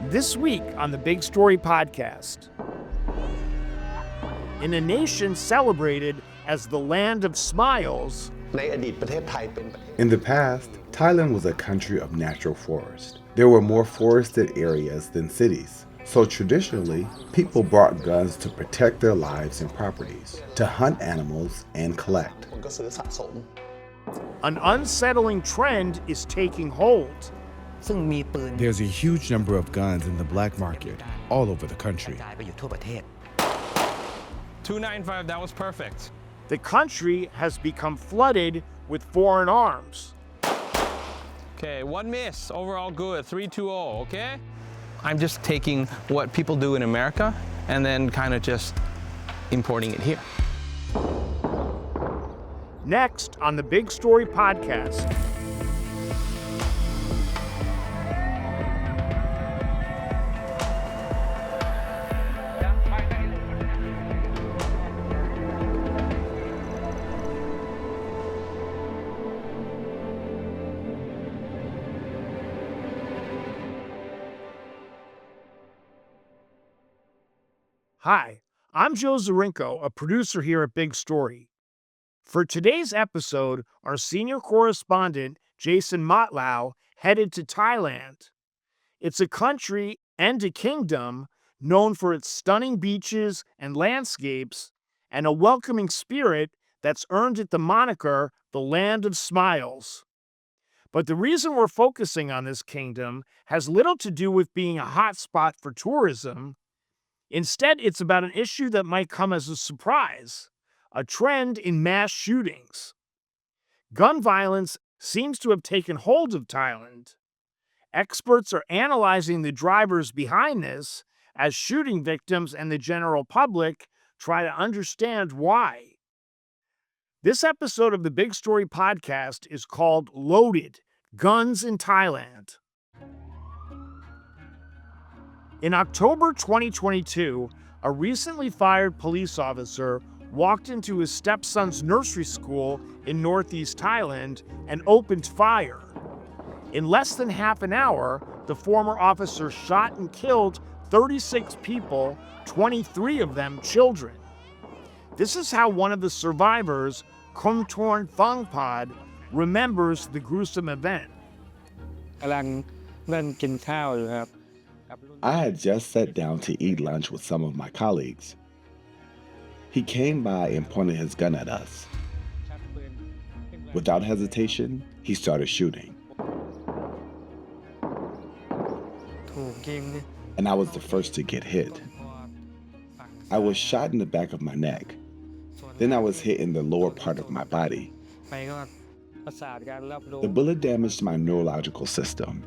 This week on the Big Story Podcast, in a nation celebrated as the land of smiles, in the past, Thailand was a country of natural forest. There were more forested areas than cities. So traditionally, people brought guns to protect their lives and properties, to hunt animals and collect. an unsettling trend is taking hold. There's a huge number of guns in the black market all over the country. 295, that was perfect. The country has become flooded with foreign arms. Okay, one miss, overall good, 3-2-0, okay? I'm just taking what people do in America and then kind of just importing it here. Next on the Big Story Podcast. Hi, I'm Joe Zarinko, a producer here at Big Story. For today's episode, our senior correspondent, Jason Motlow, headed to Thailand. It's a country and a kingdom known for its stunning beaches and landscapes and a welcoming spirit that's earned it the moniker, the Land of Smiles. But the reason we're focusing on this kingdom has little to do with being a hotspot for tourism. Instead, it's about an issue that might come as a surprise, a trend in mass shootings. Gun violence seems to have taken hold of Thailand. Experts are analyzing the drivers behind this as shooting victims and the general public try to understand why. This episode of the Big Story Podcast is called Loaded: Guns in Thailand. In October 2022, a recently fired police officer walked into his stepson's nursery school in northeast Thailand and opened fire. In less than half an hour, the former officer shot and killed 36 people, 23 of them children. This is how one of the survivors, Kumtorn Thongpad, remembers the gruesome event. I had just sat down to eat lunch with some of my colleagues. He came by and pointed his gun at us. Without hesitation, he started shooting. And I was the first to get hit. I was shot in the back of my neck. Then I was hit in the lower part of my body. The bullet damaged my neurological system.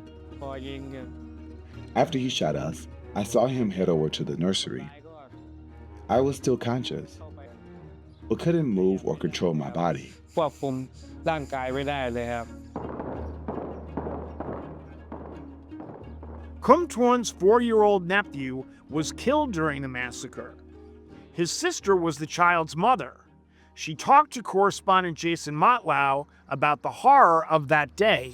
After he shot us, I saw him head over to the nursery. I was still conscious, but couldn't move or control my body. Kumtorn's 4-year-old nephew was killed during the massacre. His sister was the child's mother. She talked to correspondent Jason Motlow about the horror of that day.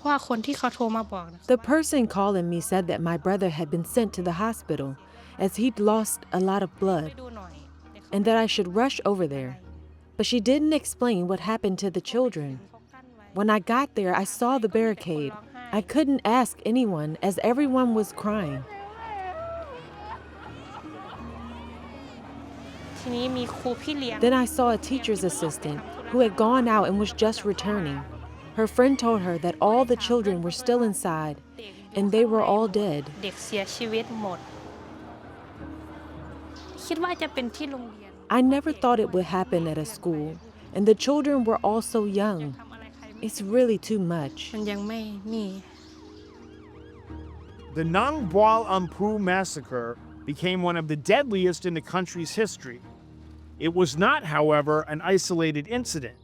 The person calling me said that my brother had been sent to the hospital as he'd lost a lot of blood and that I should rush over there. But she didn't explain what happened to the children. When I got there, I saw the barricade. I couldn't ask anyone as everyone was crying. Then I saw a teacher's assistant who had gone out and was just returning. Her friend told her that all the children were still inside and they were all dead. I never thought it would happen at a school, and the children were all so young. It's really too much. The Nang Bual Ampu massacre became one of the deadliest in the country's history. It was not, however, an isolated incident.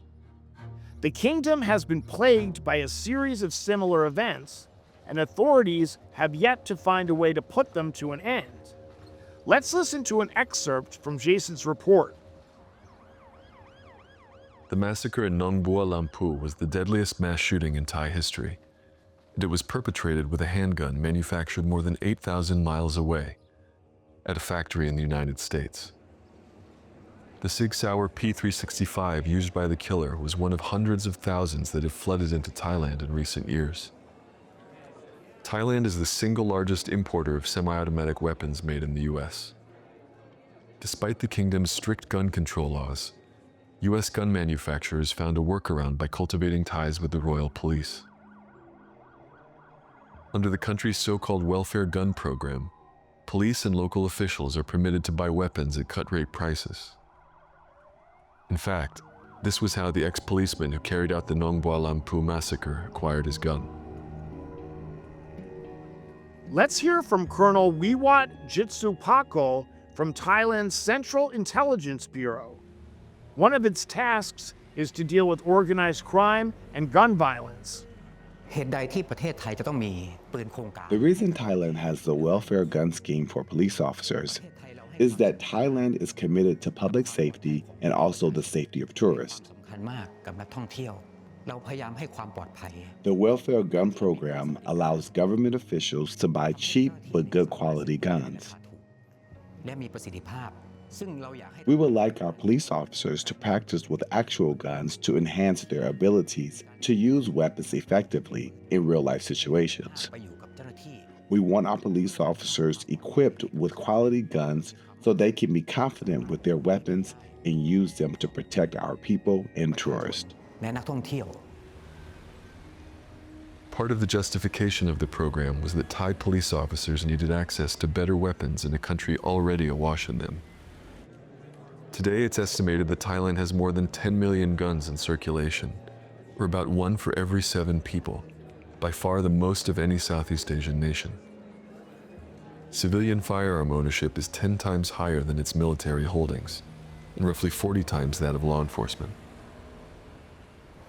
The kingdom has been plagued by a series of similar events, and authorities have yet to find a way to put them to an end. Let's listen to an excerpt from Jason's report. The massacre in Nong Bua Lampu was the deadliest mass shooting in Thai history. and it was perpetrated with a handgun manufactured more than 8,000 miles away at a factory in the United States. The Sig Sauer P365 used by the killer was one of hundreds of thousands that have flooded into Thailand in recent years. Thailand is the single largest importer of semi-automatic weapons made in the US. Despite the kingdom's strict gun control laws, US gun manufacturers found a workaround by cultivating ties with the royal police. Under the country's so-called welfare gun program, police and local officials are permitted to buy weapons at cut-rate prices. In fact, this was how the ex-policeman who carried out the Nong Bua Lampu massacre acquired his gun. Let's hear from Colonel Wiwat Jitsupakul from Thailand's Central Intelligence Bureau. One of its tasks is to deal with organized crime and gun violence. The reason Thailand has the welfare gun scheme for police officers is that Thailand is committed to public safety and also the safety of tourists. The welfare gun program allows government officials to buy cheap but good quality guns. We would like our police officers to practice with actual guns to enhance their abilities to use weapons effectively in real-life situations. We want our police officers equipped with quality guns so they can be confident with their weapons and use them to protect our people and tourists. Part of the justification of the program was that Thai police officers needed access to better weapons in a country already awash in them. Today, it's estimated that Thailand has more than 10 million guns in circulation, or about 1 for every 7 people, by far the most of any Southeast Asian nation. Civilian firearm ownership is 10 times higher than its military holdings, and roughly 40 times that of law enforcement.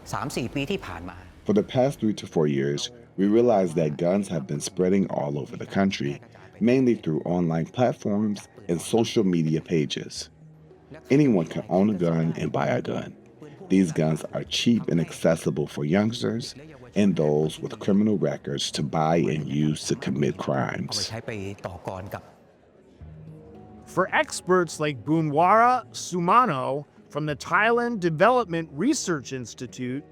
For the past 3 to 4 years, we realized that guns have been spreading all over the country, mainly through online platforms and social media pages. Anyone can own a gun and buy a gun. These guns are cheap and accessible for youngsters and those with criminal records to buy and use to commit crimes. For experts like Bunwara Sumano from the Thailand Development Research Institute,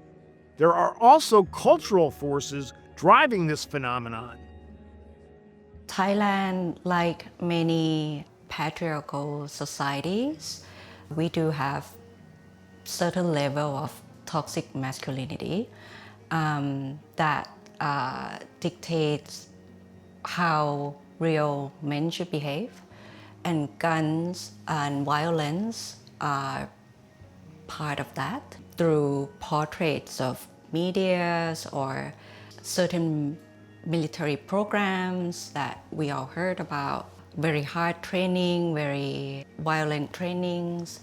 there are also cultural forces driving this phenomenon. Thailand, like many patriarchal societies, we do have certain level of toxic masculinity that dictates how real men should behave, and guns and violence are part of that through portraits of medias or certain military programs that we all heard about, very hard training, very violent trainings.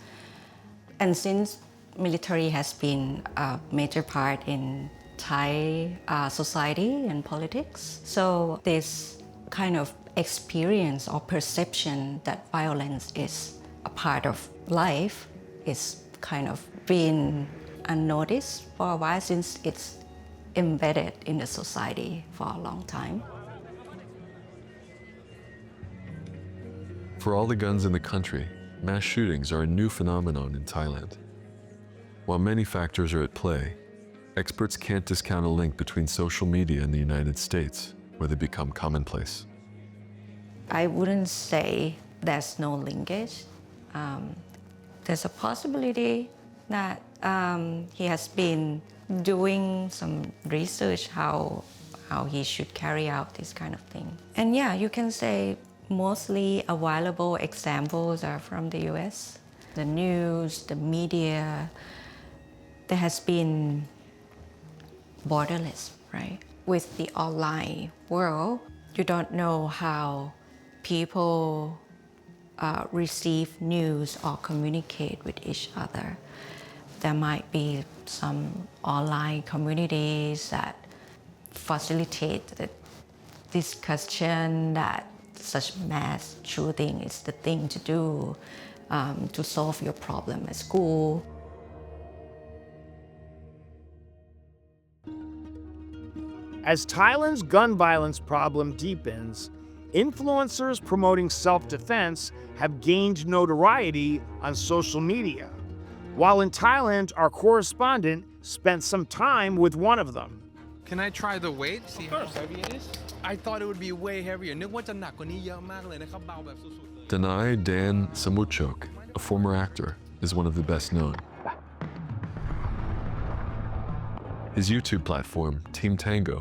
And since military has been a major part in Thai society and politics, so this kind of experience or perception that violence is a part of life is kind of been unnoticed for a while, since it's embedded in the society for a long time. For all the guns in the country, mass shootings are a new phenomenon in Thailand. While many factors are at play, experts can't discount a link between social media and the United States, where they become commonplace. I wouldn't say there's no linkage. There's a possibility that he has been doing some research how he should carry out this kind of thing. And yeah, you can say mostly available examples are from the US. The news, the media, there has been borderless, right? With the online world, you don't know how people receive news or communicate with each other. There might be some online communities that facilitate the discussion that such mass shooting is the thing to do to solve your problem at school. As Thailand's gun violence problem deepens, influencers promoting self-defense have gained notoriety on social media. While in Thailand, our correspondent spent some time with one of them. Can I try the weight? See how heavy it is? I thought it would be way heavier. นึกว่าจะหนักกว่านี้เยอะมากเลยนะครับเบาแบบสุดๆเลย Danai Dan Samuchok, a former actor, is one of the best known. His YouTube platform, Team Tango,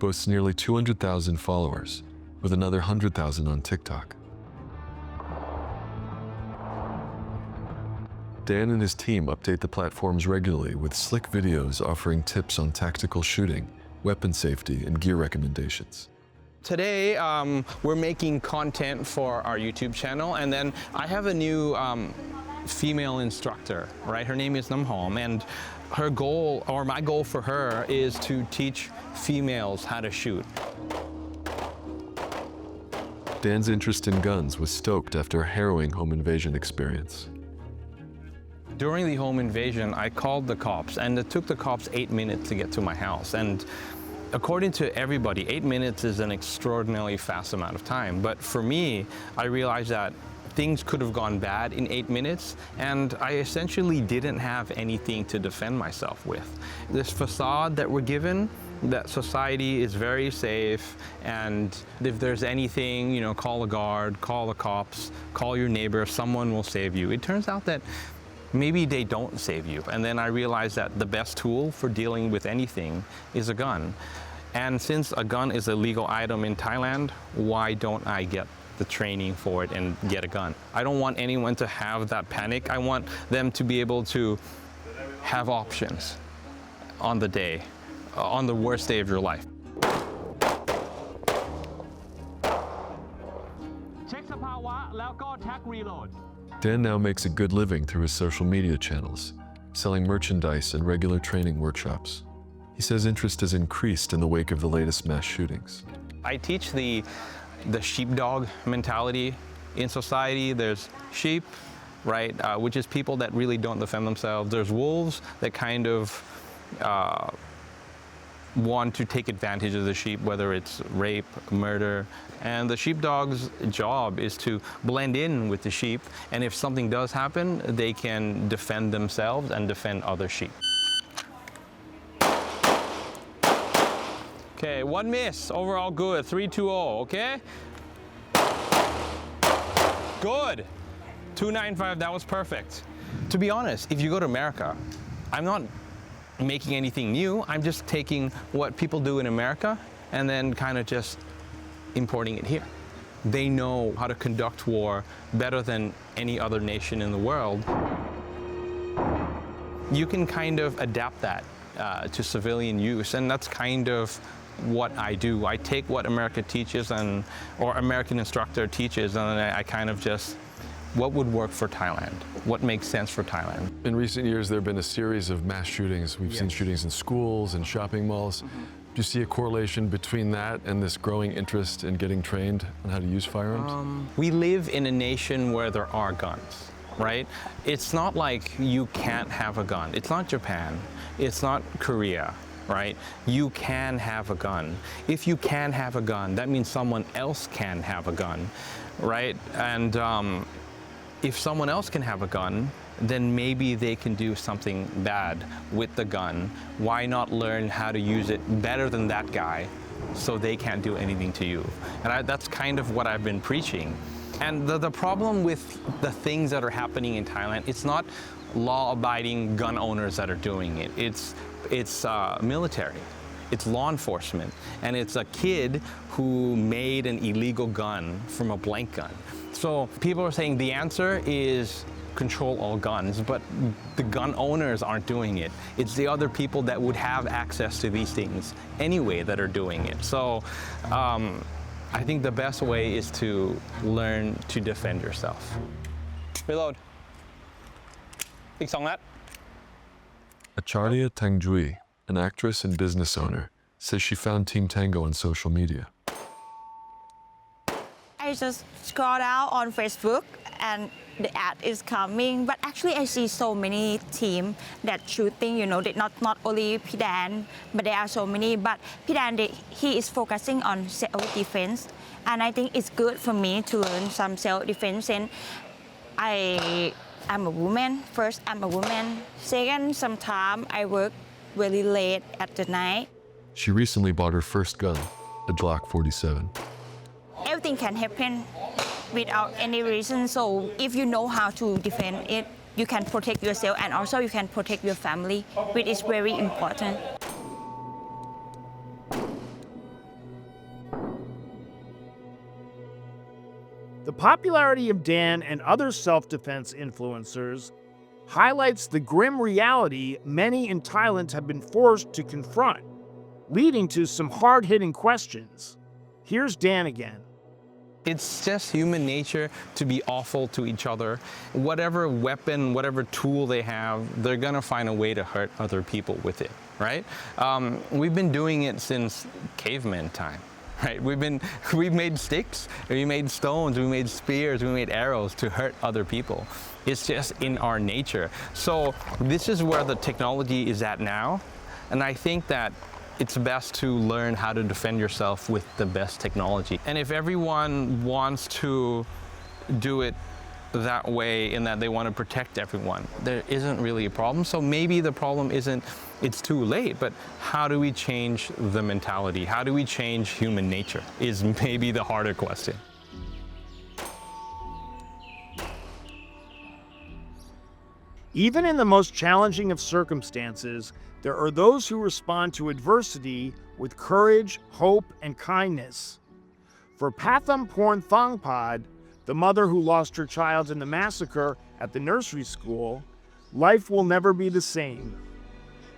boasts nearly 200,000 followers, with another 100,000 on TikTok. Dan and his team update the platforms regularly with slick videos offering tips on tactical shooting, weapon safety, and gear recommendations. Today, we're making content for our YouTube channel, and then I have a new female instructor, right? Her name is Namhom, and her goal, or my goal for her, is to teach females how to shoot. Dan's interest in guns was stoked after a harrowing home invasion experience. During the home invasion, I called the cops, and it took the cops 8 minutes to get to my house. And according to everybody, 8 minutes is an extraordinarily fast amount of time. But for me, I realized that things could have gone bad in 8 minutes, and I essentially didn't have anything to defend myself with. This facade that we're given, that society is very safe, and if there's anything, you know, call a guard, call the cops, call your neighbor, someone will save you. It turns out that maybe they don't save you. And then I realized that the best tool for dealing with anything is a gun. And since a gun is a legal item in Thailand, why don't I get the training for it and get a gun? I don't want anyone to have that panic. I want them to be able to have options on the day, on the worst day of your life. Check สภาวะแล้วก็ tag reload Dan now makes a good living through his social media channels, selling merchandise and regular training workshops. He says interest has increased in the wake of the latest mass shootings. I teach the sheepdog mentality in society. There's sheep, right, which is people that really don't defend themselves. There's wolves that kind of want to take advantage of the sheep, whether it's rape, murder. And the sheepdog's job is to blend in with the sheep, and if something does happen, they can defend themselves and defend other sheep. Okay, one miss, overall good, 3-2-0, okay? Good, 295, that was perfect. To be honest, if you go to America, I'm not making anything new, I'm just taking what people do in America and then kind of just importing it here. They know how to conduct war better than any other nation in the world. You can kind of adapt that to civilian use, and that's kind of what I do. I take what America teaches or American instructor teaches, and then I kind of just, what would work for Thailand? What makes sense for Thailand? In recent years, there have been a series of mass shootings. We've seen shootings in schools and shopping malls. Do you see a correlation between that and this growing interest in getting trained on how to use firearms? We live in a nation where there are guns, right? It's not like you can't have a gun. It's not Japan. It's not Korea, right? You can have a gun. If you can have a gun, that means someone else can have a gun, right? And if someone else can have a gun, then maybe they can do something bad with the gun. Why not learn how to use it better than that guy so they can't do anything to you? And that's kind of what I've been preaching. And the problem with the things that are happening in Thailand, it's not law-abiding gun owners that are doing it. It's military. It's law enforcement. And it's a kid who made an illegal gun from a blank gun. So people are saying the answer is control all guns, but the gun owners aren't doing it. It's the other people that would have access to these things anyway that are doing it. So I think the best way is to learn to defend yourself. Reload. อีก2 นัด Acharya Tangjui, an actress and business owner, says she found Team Tango on social media. I just scrolled out on Facebook and the ad is coming. But actually, I see so many team that shooting. They not only Pidan, but there are so many. But Pidan, he is focusing on self-defense, and I think it's good for me to learn some self-defense. And I'm a woman. First, I'm a woman. Second, sometimes I work really late at the night. She recently bought her first gun, a Glock 47. Everything can happen without any reason. So if you know how to defend it, you can protect yourself and also you can protect your family, which is very important. The popularity of Dan and other self-defense influencers highlights the grim reality many in Thailand have been forced to confront, leading to some hard-hitting questions. Here's Dan again. It's just human nature to be awful to each other. Whatever weapon, whatever tool they have, they're gonna find a way to hurt other people with it, right? We've been doing it since caveman time, right? We've made sticks, we made stones, we made spears, we made arrows to hurt other people. It's just in our nature. So this is where the technology is at now, and I think that it's best to learn how to defend yourself with the best technology. And if everyone wants to do it that way in that they want to protect everyone, there isn't really a problem. So maybe the problem isn't it's too late, but how do we change the mentality? How do we change human nature is maybe the harder question. Even in the most challenging of circumstances, there are those who respond to adversity with courage, hope, and kindness. For Patham Porn Thongpad, the mother who lost her child in the massacre at the nursery school, life will never be the same.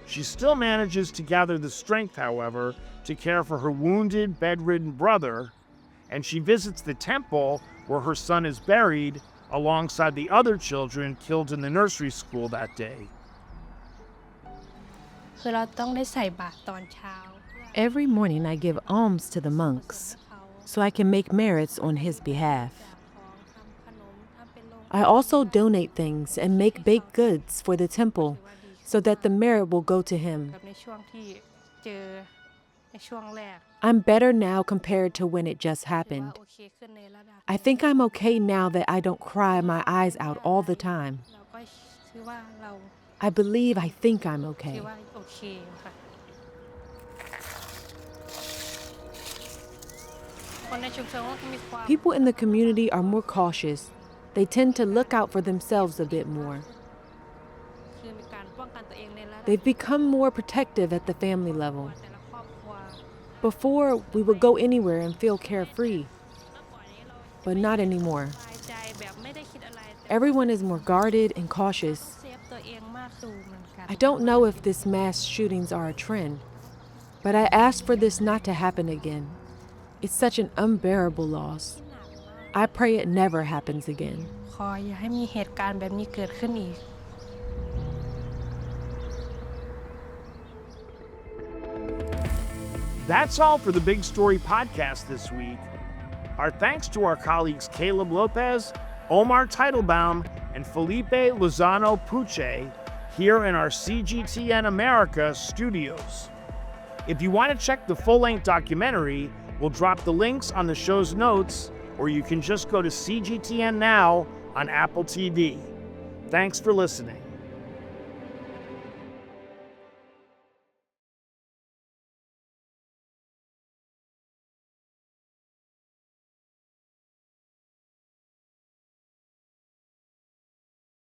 She still manages to gather the strength, however, to care for her wounded, bedridden brother, and she visits the temple where her son is buried alongside the other children killed in the nursery school that day. Every morning I give alms to the monks so I can make merits on his behalf. I also donate things and make baked goods for the temple so that the merit will go to him. I'm better now compared to when it just happened. I think I'm okay now that I don't cry my eyes out all the time. I believe I think I'm okay. People in the community are more cautious. They tend to look out for themselves a bit more. They've become more protective at the family level. Before, we would go anywhere and feel carefree, but not anymore. Everyone is more guarded and cautious. I don't know if this mass shootings are a trend, but I ask for this not to happen again. It's such an unbearable loss. I pray it never happens again. That's all for the Big Story podcast this week. Our thanks to our colleagues Caleb Lopez, Omar Teitelbaum, and Felipe Lozano Puche here in our CGTN America studios. If you want to check the full-length documentary, we'll drop the links on the show's notes, or you can just go to CGTN Now on Apple TV. Thanks for listening.